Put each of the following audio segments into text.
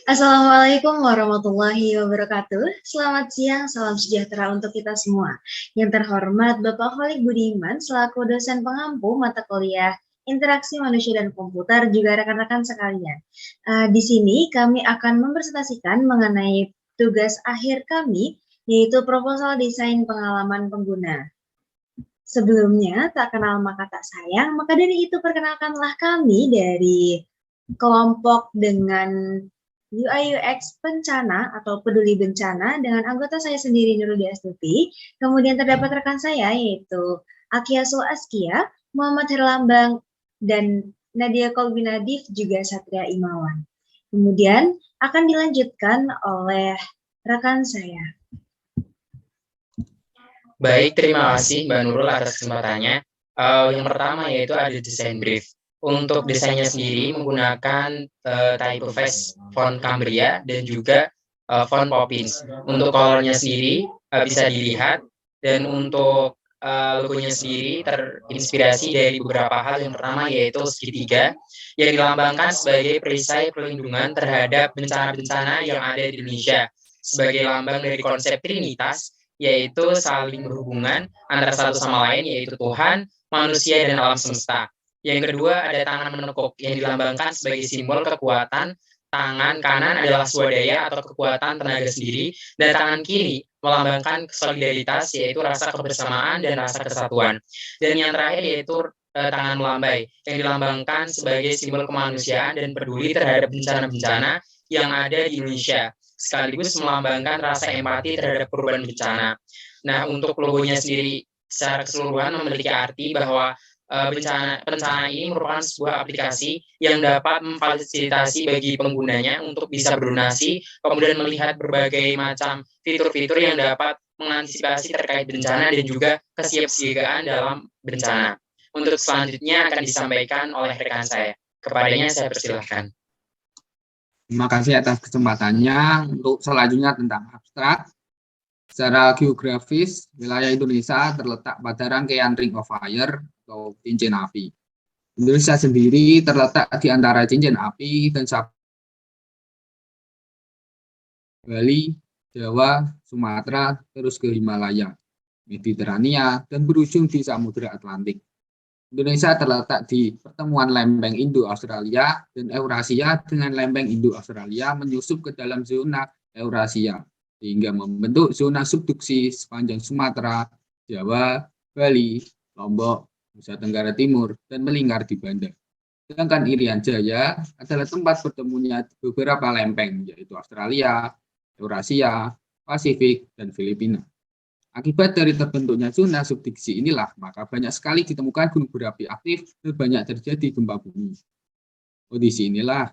Assalamualaikum warahmatullahi wabarakatuh. Selamat siang, salam sejahtera untuk kita semua. Yang terhormat Bapak Kholik Budiman selaku dosen pengampu mata kuliah Interaksi Manusia dan Komputer, juga rekan-rekan sekalian. Di sini kami akan mempresentasikan mengenai tugas akhir kami, yaitu proposal desain pengalaman pengguna. Sebelumnya, tak kenal maka tak sayang, maka dari itu perkenalkanlah kami dari kelompok dengan UI UX Bencana atau Peduli Bencana dengan anggota saya sendiri Nurul Astuti. Kemudian terdapat rekan saya yaitu Akiaso Askia, Muhammad Herlambang, dan Nadia Kolbinadif juga Satria Imawan. Kemudian akan dilanjutkan oleh rekan saya. Baik, terima kasih Mbak Nurul atas kesempatannya. Yang pertama yaitu ada desain brief. Untuk desainnya sendiri menggunakan typeface font Cambria dan juga font Poppins. Untuk colornya sendiri bisa dilihat, dan untuk logonya sendiri terinspirasi dari beberapa hal. Yang pertama yaitu segitiga yang dilambangkan sebagai perisai perlindungan terhadap bencana-bencana yang ada di Indonesia, sebagai lambang dari konsep Trinitas, yaitu saling berhubungan antara satu sama lain, yaitu Tuhan, manusia, dan alam semesta. Yang kedua ada tangan menekuk yang dilambangkan sebagai simbol kekuatan. Tangan kanan adalah swadaya atau kekuatan tenaga sendiri, dan tangan kiri melambangkan solidaritas, yaitu rasa kebersamaan dan rasa kesatuan. Dan yang terakhir yaitu tangan melambai yang dilambangkan sebagai simbol kemanusiaan dan peduli terhadap bencana-bencana yang ada di Indonesia, sekaligus melambangkan rasa empati terhadap korban bencana. Nah, untuk logonya sendiri secara keseluruhan memiliki arti bahwa bencana ini merupakan sebuah aplikasi yang dapat memfasilitasi bagi penggunanya untuk bisa berdonasi, kemudian melihat berbagai macam fitur-fitur yang dapat mengantisipasi terkait bencana dan juga kesiapsiagaan dalam bencana. Untuk selanjutnya akan disampaikan oleh rekan saya. Kepadanya saya persilahkan. Terima kasih atas kesempatannya. Untuk selanjutnya tentang abstrak. Secara geografis, wilayah Indonesia terletak pada rangkaian Ring of Fire atau cincin api. Indonesia sendiri terletak di antara cincin api dan Bali, Jawa, Sumatera, terus ke Himalaya, Mediterania, dan berujung di Samudra Atlantik. Indonesia terletak di pertemuan lempeng Indo-Australia dan Eurasia dengan lempeng Indo-Australia menyusup ke dalam zona Eurasia, sehingga membentuk zona subduksi sepanjang Sumatera, Jawa, Bali, Lombok, Nusa Tenggara Timur, dan melingkar di Banda. Sedangkan Irian Jaya adalah tempat bertemunya beberapa lempeng, yaitu Australia, Eurasia, Pasifik, dan Filipina. Akibat dari terbentuknya zona subduksi inilah, maka banyak sekali ditemukan gunung berapi aktif dan banyak terjadi gempa bumi. Kondisi inilah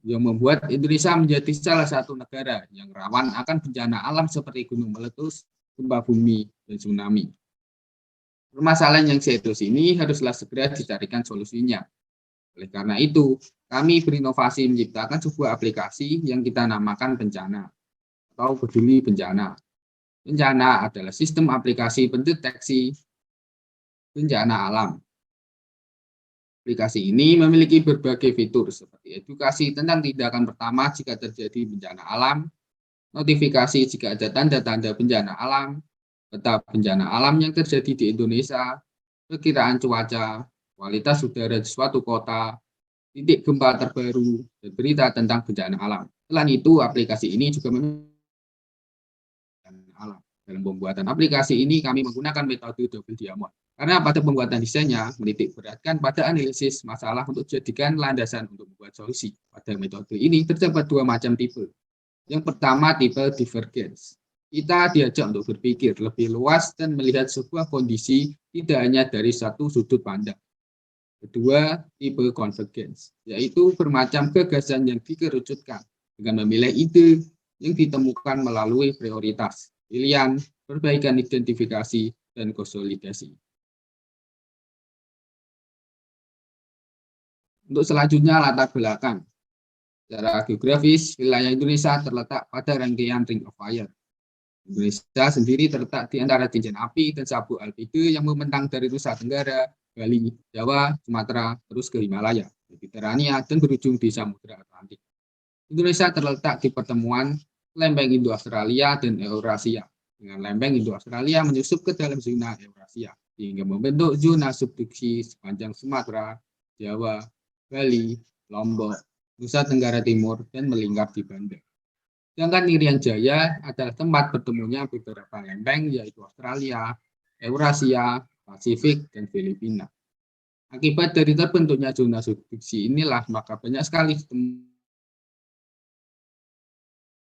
yang membuat Indonesia menjadi salah satu negara yang rawan akan bencana alam seperti gunung meletus, gempa bumi, dan tsunami. Permasalahan yang serius ini haruslah segera dicarikan solusinya. Oleh karena itu, kami berinovasi menciptakan sebuah aplikasi yang kita namakan Bencana atau Peduli Bencana. Bencana adalah sistem aplikasi pendeteksi bencana alam. Aplikasi ini memiliki berbagai fitur seperti edukasi tentang tindakan pertama jika terjadi bencana alam, notifikasi jika ada tanda-tanda bencana alam, peta bencana alam yang terjadi di Indonesia, perkiraan cuaca, kualitas udara di suatu kota, titik gempa terbaru, dan berita tentang bencana alam. Selain itu, aplikasi ini juga alam. Dalam pembuatan aplikasi ini kami menggunakan metode double diamond. Karena pada pembuatan desainnya menitik beratkan pada analisis masalah untuk jadikan landasan untuk membuat solusi. Pada metode ini terdapat dua macam tipe. Yang pertama tipe divergence. Kita diajak untuk berpikir lebih luas dan melihat sebuah kondisi tidak hanya dari satu sudut pandang. Kedua, tipe convergence, yaitu bermacam gagasan yang dikerucutkan dengan memilih ide yang ditemukan melalui prioritas, pilihan, perbaikan identifikasi, dan konsolidasi. Untuk selanjutnya latar belakang. Secara geografis, wilayah Indonesia terletak pada rangkaian Ring of Fire. Indonesia sendiri terletak di antara cincin api dan sabuk albedo yang membentang dari Nusa Tenggara, Bali, Jawa, Sumatera, terus ke Himalaya, Mediterania, dan berujung di Samudra Atlantik. Indonesia terletak di pertemuan lempeng Indo-Australia dan Eurasia, dengan lempeng Indo-Australia menyusup ke dalam zona Eurasia, sehingga membentuk zona subduksi sepanjang Sumatera, Jawa, Bali, Lombok, Nusa Tenggara Timur, dan melingkar di Banda. Sedangkan Irian Jaya adalah tempat bertemunya beberapa lempeng, yaitu Australia, Eurasia, Pasifik, dan Filipina. Akibat dari terbentuknya zona subduksi inilah, maka banyak sekali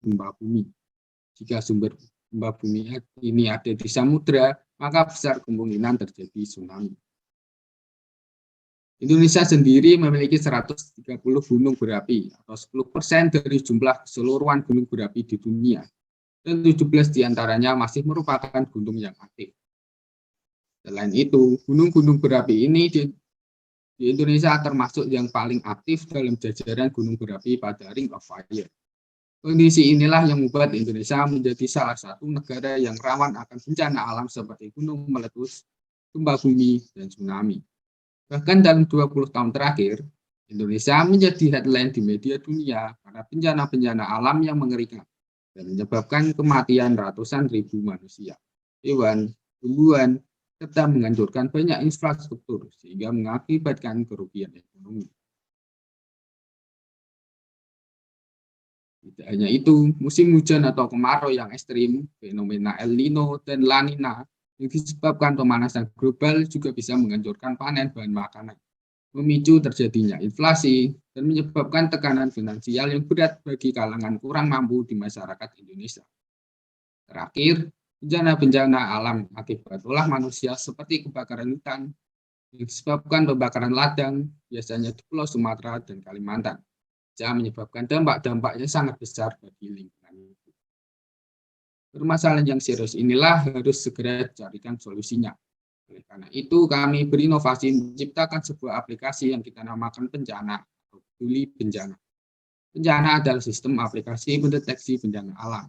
gempa bumi. Jika sumber gempa bumi ini ada di samudra, maka besar kemungkinan terjadi tsunami. Indonesia sendiri memiliki 130 gunung berapi atau 10% dari jumlah keseluruhan gunung berapi di dunia, dan 17 diantaranya masih merupakan gunung yang aktif. Selain itu, gunung-gunung berapi ini di Indonesia termasuk yang paling aktif dalam jajaran gunung berapi pada Ring of Fire. Kondisi inilah yang membuat Indonesia menjadi salah satu negara yang rawan akan bencana alam seperti gunung meletus, gempa bumi, dan tsunami. Bahkan dalam 20 tahun terakhir, Indonesia menjadi headline di media dunia karena bencana-bencana alam yang mengerikan dan menyebabkan kematian ratusan ribu manusia, hewan, tumbuhan, serta menghancurkan banyak infrastruktur sehingga mengakibatkan kerugian ekonomi. Tidak hanya itu, musim hujan atau kemarau yang ekstrim, fenomena El Nino dan La Nina yang disebabkan pemanasan global juga bisa menghancurkan panen bahan makanan, memicu terjadinya inflasi, dan menyebabkan tekanan finansial yang berat bagi kalangan kurang mampu di masyarakat Indonesia. Terakhir, bencana-bencana alam akibat ulah manusia seperti kebakaran hutan yang disebabkan pembakaran ladang, biasanya di Pulau Sumatera dan Kalimantan, bisa menyebabkan dampak-dampaknya sangat besar bagi lingkungan hidup. Permasalahan yang serius inilah harus segera dicarikan solusinya. Oleh karena itu, kami berinovasi menciptakan sebuah aplikasi yang kita namakan Bencana atau Peduli Bencana. Bencana adalah sistem aplikasi mendeteksi bencana alam.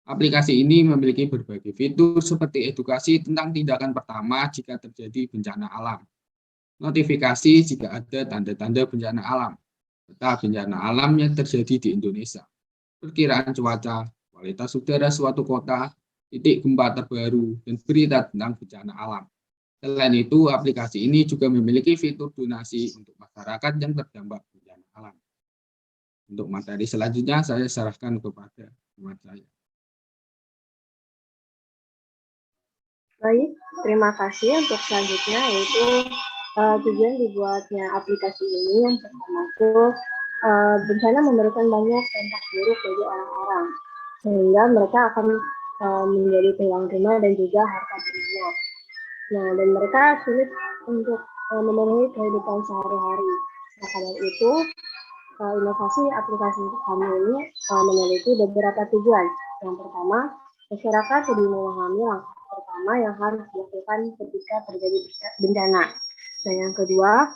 Aplikasi ini memiliki berbagai fitur seperti edukasi tentang tindakan pertama jika terjadi bencana alam, notifikasi jika ada tanda-tanda bencana alam, peta bencana alam yang terjadi di Indonesia, perkiraan cuaca, kualitas udara suatu kota, titik gempa terbaru, dan berita tentang bencana alam. Selain itu, aplikasi ini juga memiliki fitur donasi untuk masyarakat yang terdampak bencana alam. Untuk materi selanjutnya, saya serahkan kepada teman saya. Baik, terima kasih. Untuk selanjutnya yaitu tujuan dibuatnya aplikasi ini yang pertama itu bencana memberikan banyak dampak buruk bagi orang-orang sehingga mereka akan menjadi kehilangan rumah dan juga harta bendanya. Nah, dan mereka sulit untuk memenuhi kehidupan sehari-hari. Nah, karena itu inovasi aplikasi kami ini memiliki beberapa tujuan. Yang pertama, masyarakat lebih memahami langkah pertama yang harus dilakukan ketika terjadi bencana. Dan yang kedua,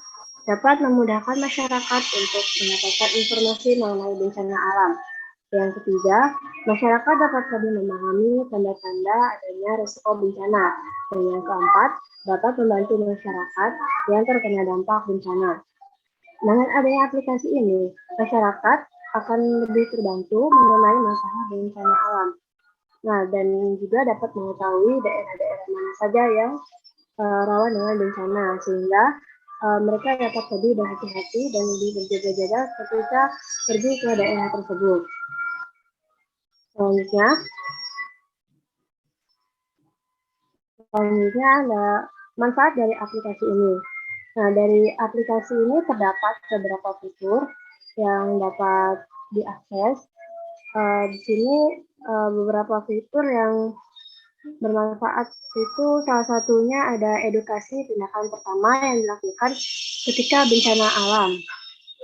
dapat memudahkan masyarakat untuk mendapatkan informasi mengenai bencana alam. Yang ketiga, masyarakat dapat lebih memahami tanda-tanda adanya risiko bencana. Dan yang keempat, dapat membantu masyarakat yang terkena dampak bencana. Dengan adanya aplikasi ini, masyarakat akan lebih terbantu mengenai masalah bencana alam. Nah, dan juga dapat mengetahui daerah-daerah mana saja yang rawan dengan bencana, sehingga mereka dapat lebih berhati-hati dan lebih berjaga-jaga ketika pergi ke daerah tersebut. Selanjutnya ada manfaat dari aplikasi ini. Nah, dari aplikasi ini terdapat beberapa fitur yang dapat diakses. Di sini beberapa fitur yang bermanfaat itu salah satunya ada edukasi tindakan pertama yang dilakukan ketika bencana alam.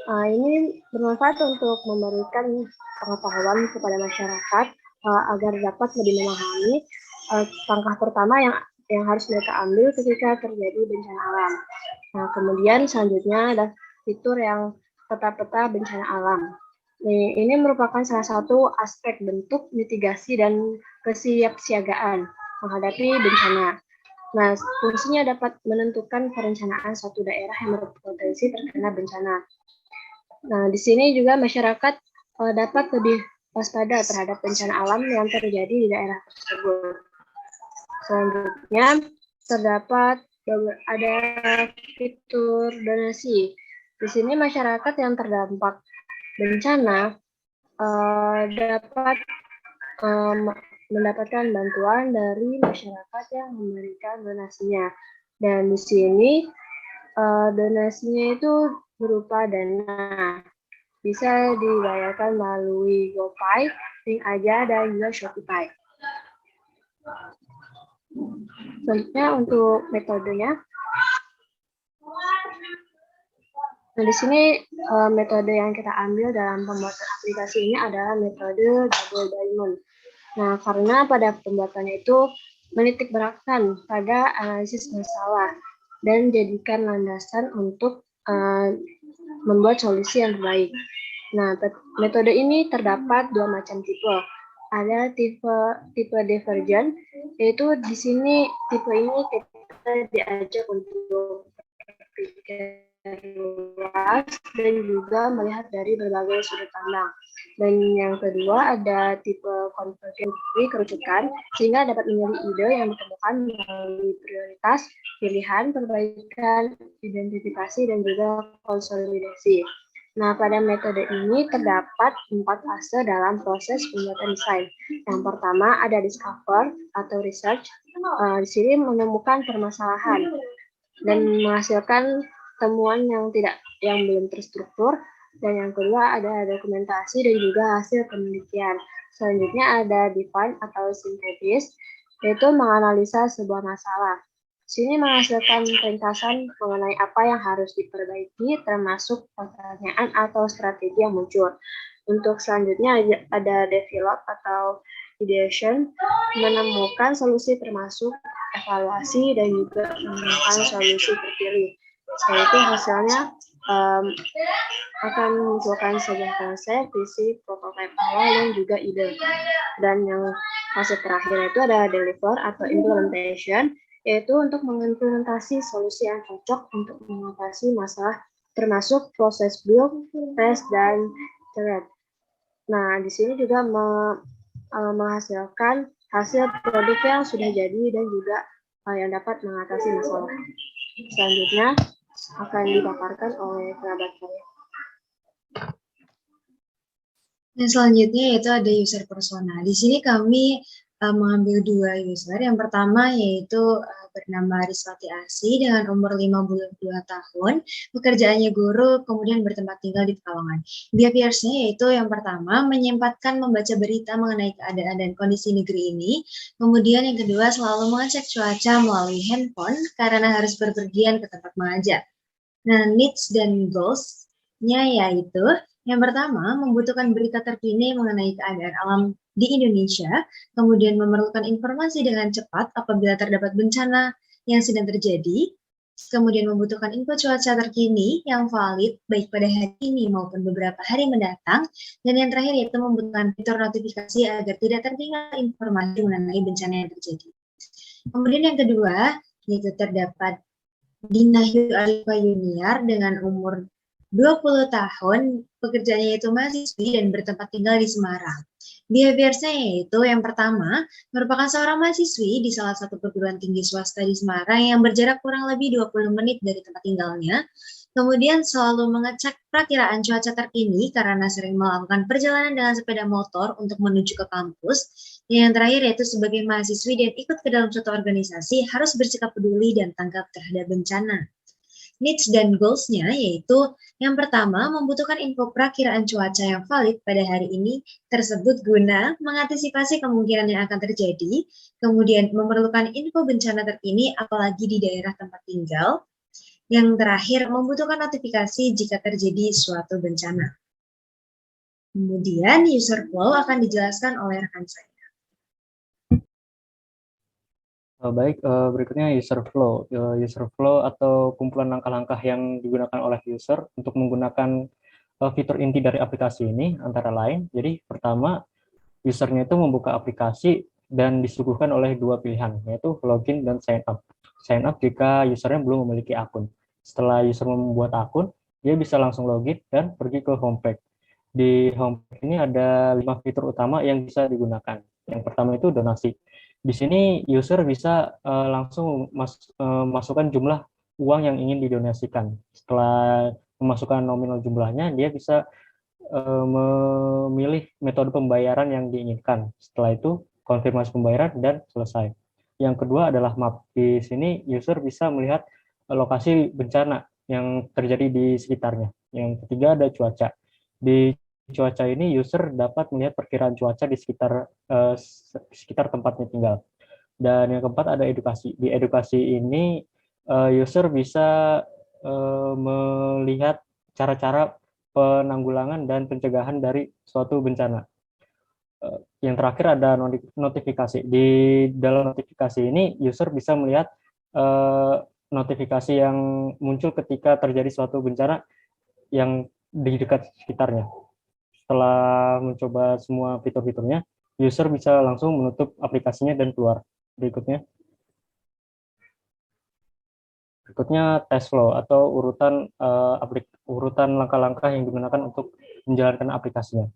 Ini bermanfaat untuk memberikan pengetahuan kepada masyarakat agar dapat lebih memahami langkah pertama yang harus mereka ambil ketika terjadi bencana alam. Nah, kemudian selanjutnya ada fitur yang peta-peta bencana alam. Ini merupakan salah satu aspek bentuk mitigasi dan kesiapsiagaan menghadapi bencana. Nah, fungsinya dapat menentukan perencanaan suatu daerah yang berpotensi terkena bencana. Nah, di sini juga masyarakat dapat lebih waspada terhadap bencana alam yang terjadi di daerah tersebut. Selanjutnya, terdapat ada fitur donasi. Di sini masyarakat yang terdampak bencana dapat mendapatkan bantuan dari masyarakat yang memberikan donasinya. Dan di sini donasinya itu berupa dana. Bisa dibayarkan melalui GoPay, Link Aja, dan juga Shopee. Selanjutnya untuk metodenya. Nah, di sini metode yang kita ambil dalam pembuatan aplikasi ini adalah metode double diamond. Nah, karena pada pembuatannya itu menitik beratkan pada analisis masalah dan jadikan landasan untuk membuat solusi yang terbaik. Nah, metode ini terdapat dua macam tipe. Ada tipe divergent, yaitu di sini tipe ini kita diajak untuk berpikir luas dan juga melihat dari berbagai sudut pandang. Dan yang kedua ada tipe konvergensi kerucutan, sehingga dapat memilih ide yang ditemukan melalui prioritas, pilihan, perbaikan, identifikasi, dan juga konsolidasi. Nah, pada metode ini terdapat 4 fase dalam proses pembuatan desain. Yang pertama ada discover atau research. Di sini menemukan permasalahan dan menghasilkan temuan yang belum terstruktur. Dan yang kedua ada dokumentasi dan juga hasil penelitian. Selanjutnya ada define atau sintetis, yaitu menganalisa sebuah masalah. Sini menghasilkan ringkasan mengenai apa yang harus diperbaiki, termasuk pertanyaan atau strategi yang muncul. Untuk selanjutnya ada develop atau ideation, menemukan solusi termasuk evaluasi dan juga menemukan solusi terpilih. Setelah itu hasilnya akan memunculkan sebuah konsep, visi, prototipe awal, dan juga ide. Dan yang fase terakhir itu ada deliver atau implementation, yaitu untuk mengimplementasi solusi yang cocok untuk mengatasi masalah, termasuk proses build, test, dan iterate. Nah, di sini juga menghasilkan hasil produk yang sudah jadi dan juga yang dapat mengatasi masalah. Selanjutnya akan dipaparkan oleh kerabat saya. Dan selanjutnya yaitu ada user persona. Di sini kami mengambil 2 user. Yang pertama yaitu bernama Riswati Asih dengan umur 52 tahun, pekerjaannya guru, kemudian bertempat tinggal di Pekalongan. Behaviors-nya yaitu yang pertama menyempatkan membaca berita mengenai keadaan dan kondisi negeri ini. Kemudian yang kedua selalu mengecek cuaca melalui handphone karena harus berpergian ke tempat mengajar. Nah, needs dan goals-nya yaitu yang pertama, membutuhkan berita terkini mengenai keadaan alam di Indonesia, kemudian memerlukan informasi dengan cepat apabila terdapat bencana yang sedang terjadi, kemudian membutuhkan info cuaca terkini yang valid baik pada hari ini maupun beberapa hari mendatang, dan yang terakhir yaitu membutuhkan fitur notifikasi agar tidak tertinggal informasi mengenai bencana yang terjadi. Kemudian yang kedua, yaitu terdapat Dina Alfa Yuniar dengan umur 20 tahun, pekerjaannya yaitu mahasiswi dan bertempat tinggal di Semarang. Behavior-nya yaitu yang pertama, merupakan seorang mahasiswi di salah satu perguruan tinggi swasta di Semarang yang berjarak kurang lebih 20 menit dari tempat tinggalnya. Kemudian selalu mengecek perakiraan cuaca terkini karena sering melakukan perjalanan dengan sepeda motor untuk menuju ke kampus. Yang terakhir yaitu sebagai mahasiswi dan ikut ke dalam suatu organisasi harus bersikap peduli dan tanggap terhadap bencana. Needs dan goals-nya yaitu yang pertama membutuhkan info perakiraan cuaca yang valid pada hari ini tersebut guna mengantisipasi kemungkinan yang akan terjadi, kemudian memerlukan info bencana terkini apalagi di daerah tempat tinggal, yang terakhir membutuhkan notifikasi jika terjadi suatu bencana. Kemudian user flow akan dijelaskan oleh rekan saya. Baik, berikutnya user flow. User flow atau kumpulan langkah-langkah yang digunakan oleh user untuk menggunakan fitur inti dari aplikasi ini antara lain. Jadi pertama, usernya itu membuka aplikasi dan disuguhkan oleh 2 pilihan, yaitu login dan sign up. Sign up jika usernya belum memiliki akun. Setelah user membuat akun, dia bisa langsung login dan pergi ke homepage. Di homepage ini ada 5 fitur utama yang bisa digunakan. Yang pertama itu donasi. Di sini user bisa langsung masukkan jumlah uang yang ingin didonasikan. Setelah memasukkan nominal jumlahnya, dia bisa memilih metode pembayaran yang diinginkan. Setelah itu, konfirmasi pembayaran dan selesai. Yang kedua adalah map. Di sini user bisa melihat lokasi bencana yang terjadi di sekitarnya. Yang ketiga ada cuaca. Di cuaca ini user dapat melihat perkiraan cuaca di sekitar tempatnya tinggal. Dan yang keempat ada edukasi. Di edukasi ini user bisa melihat cara-cara penanggulangan dan pencegahan dari suatu bencana. Yang terakhir ada notifikasi. Di dalam notifikasi ini user bisa melihat notifikasi yang muncul ketika terjadi suatu bencana yang di dekat sekitarnya. Setelah mencoba semua fitur-fiturnya, user bisa langsung menutup aplikasinya dan keluar. Berikutnya test flow atau urutan langkah-langkah yang digunakan untuk menjalankan aplikasinya.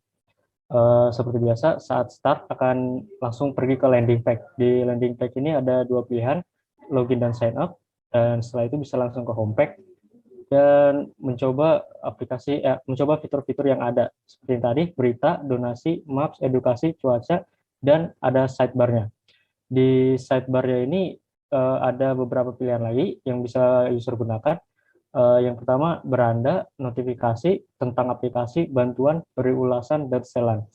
Seperti biasa, saat start akan langsung pergi ke landing page. Di landing page ini ada dua pilihan, login dan sign up, dan setelah itu bisa langsung ke home page dan mencoba mencoba fitur-fitur yang ada seperti yang tadi, berita, donasi, maps, edukasi, cuaca, dan ada sidebar-nya. Di sidebar-nya ini ada beberapa pilihan lagi yang bisa user gunakan. Yang pertama, beranda, notifikasi, tentang aplikasi, bantuan, beri ulasan, dan setelan.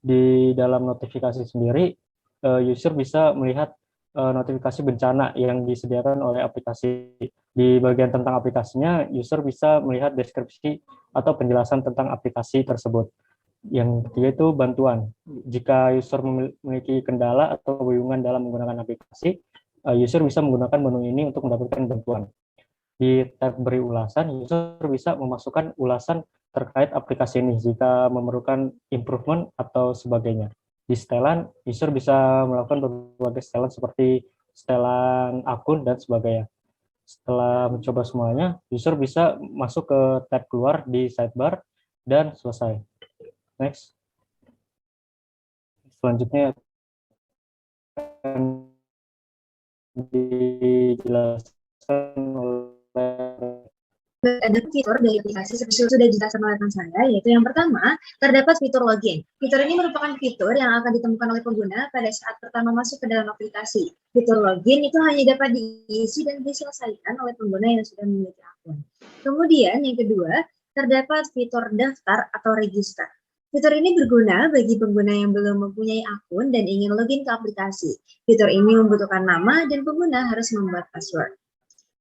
Di dalam notifikasi sendiri, user bisa melihat notifikasi bencana yang disediakan oleh aplikasi. Di bagian tentang aplikasinya, user bisa melihat deskripsi atau penjelasan tentang aplikasi tersebut. Yang ketiga itu bantuan. Jika user memiliki kendala atau kebingungan dalam menggunakan aplikasi, user bisa menggunakan menu ini untuk mendapatkan bantuan. Di tab beri ulasan, user bisa memasukkan ulasan terkait aplikasi ini jika memerlukan improvement atau sebagainya. Di setelan, user bisa melakukan berbagai setelan seperti setelan akun dan sebagainya. Setelah mencoba semuanya, user bisa masuk ke tab keluar di sidebar dan selesai. Next. Selanjutnya akan dijelaskan oleh Ada fitur dari aplikasi seperti sudah dijelaskan oleh rekan saya, yaitu yang pertama, terdapat fitur login. Fitur ini merupakan fitur yang akan ditemukan oleh pengguna pada saat pertama masuk ke dalam aplikasi. Fitur login itu hanya dapat diisi dan diselesaikan oleh pengguna yang sudah memiliki akun. Kemudian yang kedua, terdapat fitur daftar atau register. Fitur ini berguna bagi pengguna yang belum mempunyai akun dan ingin login ke aplikasi. Fitur ini membutuhkan nama dan pengguna harus membuat password.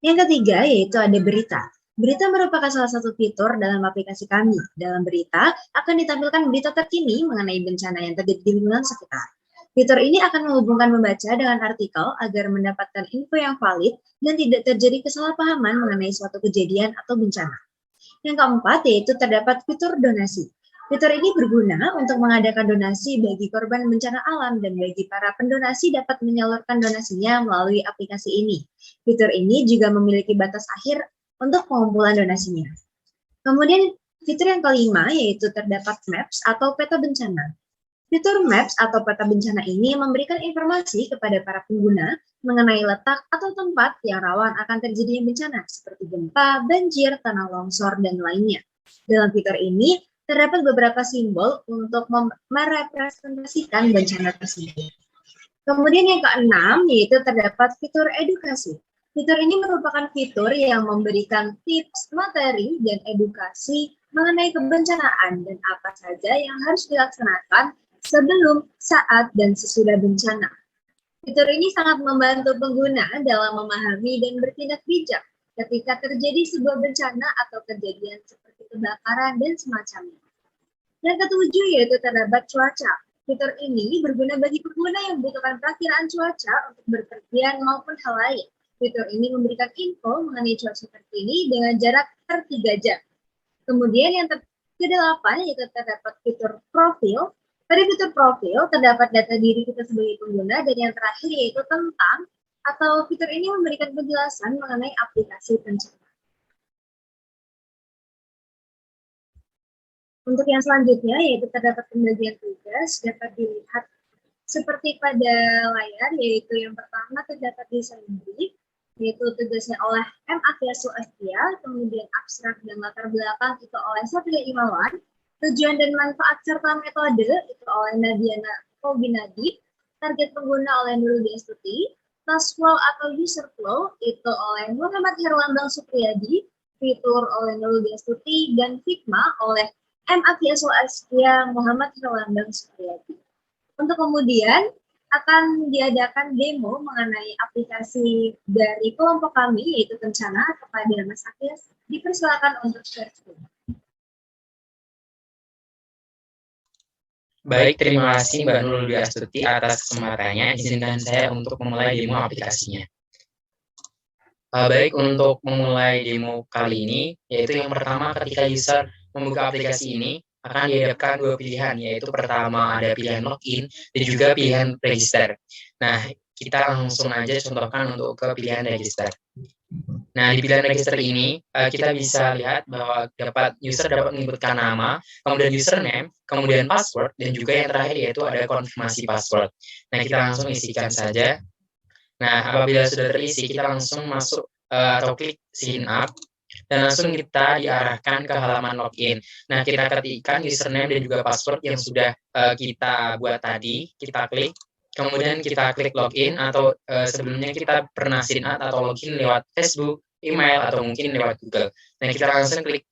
Yang ketiga yaitu ada berita. Berita merupakan salah satu fitur dalam aplikasi kami. Dalam berita akan ditampilkan berita terkini mengenai bencana yang terjadi di lingkungan sekitar. Fitur ini akan menghubungkan membaca dengan artikel agar mendapatkan info yang valid dan tidak terjadi kesalahpahaman mengenai suatu kejadian atau bencana. Yang keempat yaitu terdapat fitur donasi. Fitur ini berguna untuk mengadakan donasi bagi korban bencana alam dan bagi para pendonasi dapat menyalurkan donasinya melalui aplikasi ini. Fitur ini juga memiliki batas akhir untuk pengumpulan donasinya. Kemudian fitur yang kelima yaitu terdapat Maps atau peta bencana. Fitur Maps atau peta bencana ini memberikan informasi kepada para pengguna mengenai letak atau tempat yang rawan akan terjadinya bencana seperti gempa, banjir, tanah longsor, dan lainnya. Dalam fitur ini terdapat beberapa simbol untuk merepresentasikan bencana tersebut. Kemudian yang keenam yaitu terdapat fitur edukasi. Fitur ini merupakan fitur yang memberikan tips, materi, dan edukasi mengenai kebencanaan dan apa saja yang harus dilaksanakan sebelum, saat, dan sesudah bencana. Fitur ini sangat membantu pengguna dalam memahami dan bertindak bijak ketika terjadi sebuah bencana atau kejadian seperti kebakaran dan semacamnya. Yang ketujuh yaitu terdapat cuaca. Fitur ini berguna bagi pengguna yang membutuhkan perakiraan cuaca untuk berpergian maupun hal lain. Fitur ini memberikan info mengenai cuaca terkini dengan jarak per 3 jam. Kemudian yang ke-8 yaitu terdapat fitur profil. Pada fitur profil terdapat data diri kita sebagai pengguna dan yang terakhir yaitu tentang atau fitur ini memberikan penjelasan mengenai aplikasi pencernaan. Untuk yang selanjutnya, yaitu terdapat pembagian tugas, dapat dilihat seperti pada layar, yaitu yang pertama terdapat desain brief, yaitu tugasnya oleh M. Afiasul Astia, kemudian abstrak dan latar belakang itu oleh Satria Imawan, tujuan dan manfaat serta metode itu oleh Nadiana Kobinadi, target pengguna oleh Nurul Destuti, task flow atau user flow itu oleh Muhammad Herlambang Supriyadi, fitur oleh Nurul Destuti, dan Figma oleh M. Afiasul Astia Muhammad Herlambang Supriyadi. Untuk kemudian akan diadakan demo mengenai aplikasi dari kelompok kami, yaitu Kencana, kepada Mas Afias. Dipersilakan untuk share screen. Baik, terima kasih Mbak Nurul Astuti atas kesempatannya. Izinkan saya untuk memulai demo aplikasinya. Baik, untuk memulai demo kali ini, yaitu yang pertama ketika user membuka aplikasi ini, akan dihadapkan dua pilihan, yaitu pertama ada pilihan login dan juga pilihan register. Nah, kita langsung aja contohkan untuk ke pilihan register. Nah, di pilihan register ini, kita bisa lihat bahwa user dapat menyebutkan nama, kemudian username, kemudian password, dan juga yang terakhir yaitu ada konfirmasi password. Nah, kita langsung isikan saja. Nah, apabila sudah terisi, kita langsung masuk atau klik sign up, dan langsung kita diarahkan ke halaman login. Nah, kita ketikkan username dan juga password yang sudah kita buat tadi, kita klik, kemudian kita klik login, atau sebelumnya kita pernah sign up atau login lewat Facebook, email, atau mungkin lewat Google. Nah, kita langsung klik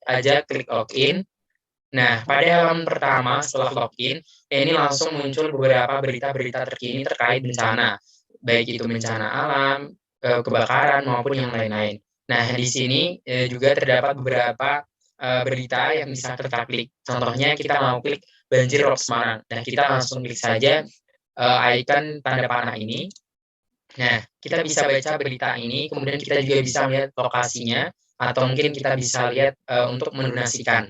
login. Nah, pada halaman pertama setelah login, ini langsung muncul beberapa berita-berita terkini terkait bencana, baik itu bencana alam, kebakaran, maupun yang lain-lain. Nah, di sini juga terdapat beberapa berita yang bisa kita klik. Contohnya kita mau klik banjir Rob Semarang. Nah, kita langsung klik saja icon tanda panah ini. Nah, kita bisa baca berita ini, kemudian kita juga bisa lihat lokasinya, atau mungkin kita bisa lihat untuk mendonasikan.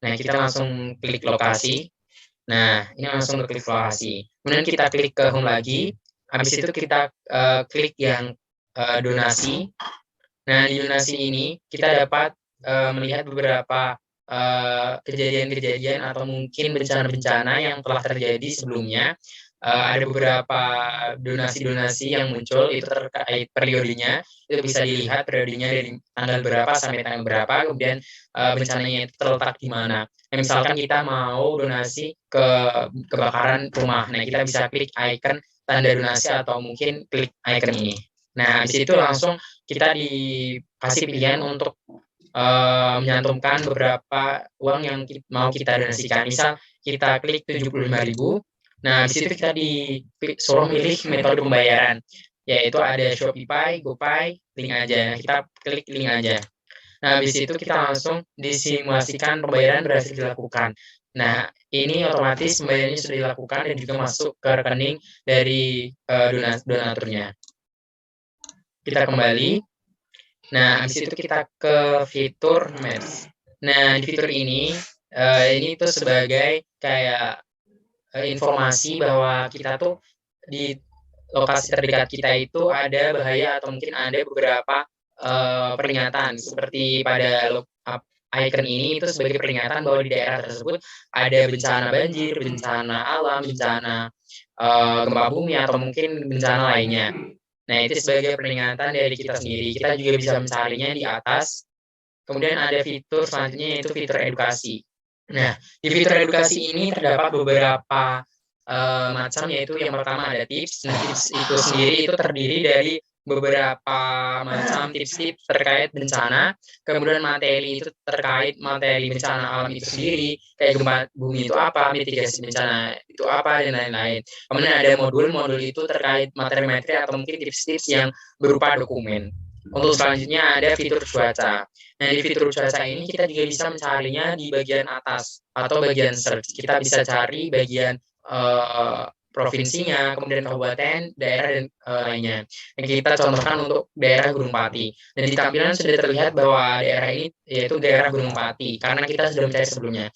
Nah, kita langsung klik lokasi. Nah, ini langsung klik lokasi. Kemudian kita klik ke home lagi. Habis itu kita klik yang donasi. Nah, di donasi ini kita dapat melihat beberapa kejadian-kejadian atau mungkin bencana-bencana yang telah terjadi sebelumnya. Ada beberapa donasi-donasi yang muncul, itu terkait periodenya, itu bisa dilihat periodenya dari tanggal berapa sampai tanggal berapa, kemudian bencananya itu terletak di mana. Nah, misalkan kita mau donasi ke kebakaran rumah, nah kita bisa klik icon tanda donasi atau mungkin klik icon ini. Nah, habis itu langsung kita dikasih pilihan untuk menyantumkan beberapa uang yang mau kita donasikan. Misal kita klik 75.000. Nah, habis itu kita disuruh milih metode pembayaran, yaitu ada Shopee, GoPay, link aja. Kita klik link aja. Nah, habis itu kita langsung disimulasikan pembayaran berhasil dilakukan. Nah, ini otomatis pembayarannya sudah dilakukan dan juga masuk ke rekening dari donaturnya. Kita kembali. Nah, habis itu kita ke fitur Maps. Nah, di fitur ini tuh sebagai kayak informasi bahwa kita tuh di lokasi terdekat kita itu ada bahaya atau mungkin ada beberapa peringatan, seperti pada icon ini itu sebagai peringatan bahwa di daerah tersebut ada bencana banjir, bencana alam, bencana gempa bumi, atau mungkin bencana lainnya. Nah, itu sebagai peringatan dari kita sendiri. Kita juga bisa mencarinya di atas. Kemudian ada fitur selanjutnya, yaitu fitur edukasi. Nah, di fitur edukasi ini terdapat beberapa macam, yaitu yang pertama ada tips. Nah, tips itu sendiri itu terdiri dari beberapa macam tips-tips terkait bencana, kemudian materi itu terkait materi bencana alam itu sendiri, kayak gempa bumi itu apa, mitigasi bencana itu apa, dan lain-lain. Kemudian ada modul itu terkait materi-materi atau mungkin tips-tips yang berupa dokumen. Untuk selanjutnya ada fitur cuaca. Nah, di fitur cuaca ini kita juga bisa mencarinya di bagian atas atau bagian search. Kita bisa cari bagian provinsinya, kemudian kabupaten, daerah, dan lainnya. Yang kita contohkan untuk daerah Gunung Pati. Dan di tampilan sudah terlihat bahwa daerah ini yaitu daerah Gunung Pati, karena kita sudah mencari sebelumnya.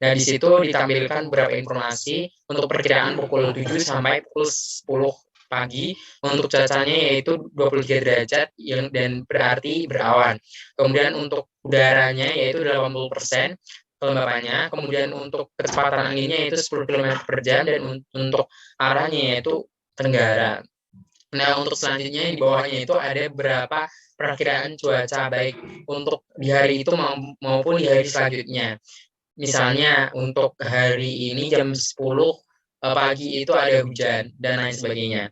Nah, di situ ditampilkan beberapa informasi untuk perkiraan pukul 7 sampai pukul 10 pagi. Untuk cuacanya yaitu 23 derajat dan berarti berawan. Kemudian untuk udaranya yaitu 80%. kelembapannya, kemudian untuk kecepatan anginnya itu 10 km per jam, dan untuk arahnya yaitu tenggara. Nah, untuk selanjutnya di bawahnya itu ada beberapa perakiraan cuaca baik untuk di hari itu maupun di hari selanjutnya. Misalnya untuk hari ini jam 10 pagi itu ada hujan dan lain sebagainya.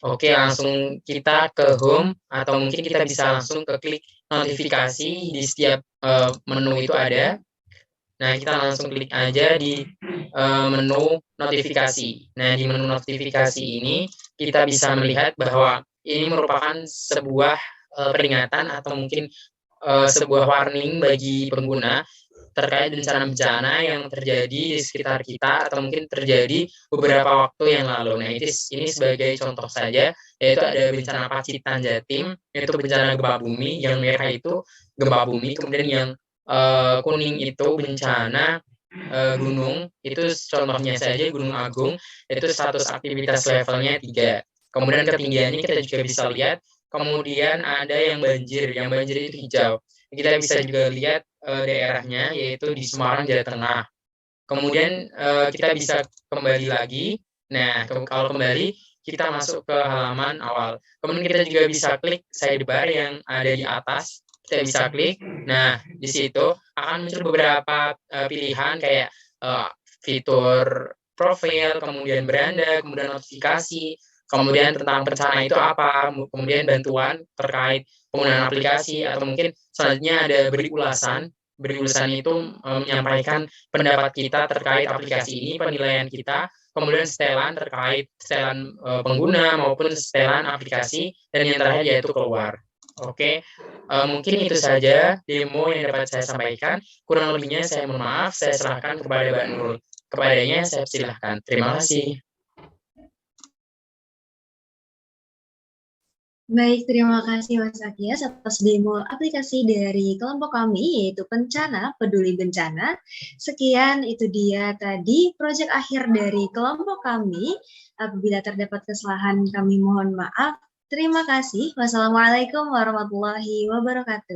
Oke, langsung kita ke home, atau mungkin kita bisa langsung ke klik notifikasi di setiap menu itu ada. Nah, kita langsung klik aja di menu notifikasi. Nah, di menu notifikasi ini kita bisa melihat bahwa ini merupakan sebuah peringatan atau mungkin sebuah warning bagi pengguna terkait bencana-bencana yang terjadi di sekitar kita atau mungkin terjadi beberapa waktu yang lalu. Nah, ini sebagai contoh saja, yaitu ada bencana Pacitan Jatim, yaitu bencana gempa bumi. Yang merah itu gempa bumi, kemudian yang kuning itu bencana gunung, itu contohnya saja Gunung Agung, itu status aktivitas levelnya 3. Kemudian ketinggiannya kita juga bisa lihat. Kemudian ada yang banjir itu hijau. Kita bisa juga lihat daerahnya, yaitu di Semarang, Jawa Tengah. Kemudian kita bisa kembali lagi. Nah, kalau kembali kita masuk ke halaman awal. Kemudian kita juga bisa klik sidebar yang ada di atas. Kita bisa klik. Nah, di situ akan muncul beberapa pilihan kayak fitur profil, kemudian beranda, kemudian notifikasi, kemudian tentang bencana itu apa, kemudian bantuan terkait penggunaan aplikasi, atau mungkin selanjutnya ada beri ulasan. Beri ulasan itu menyampaikan pendapat kita terkait aplikasi ini, penilaian kita, kemudian setelan terkait setelan pengguna maupun setelan aplikasi, dan yang terakhir yaitu keluar. Oke, mungkin itu saja demo yang dapat saya sampaikan. Kurang lebihnya saya mohon maaf, saya serahkan kepada Mbak Nurul. Kepadanya saya silahkan. Terima kasih. Baik, terima kasih Mas Akyas atas demo aplikasi dari kelompok kami, yaitu Pencana Peduli Bencana. Sekian, itu dia tadi proyek akhir dari kelompok kami. Apabila terdapat kesalahan, kami mohon maaf. Terima kasih. Wassalamualaikum warahmatullahi wabarakatuh.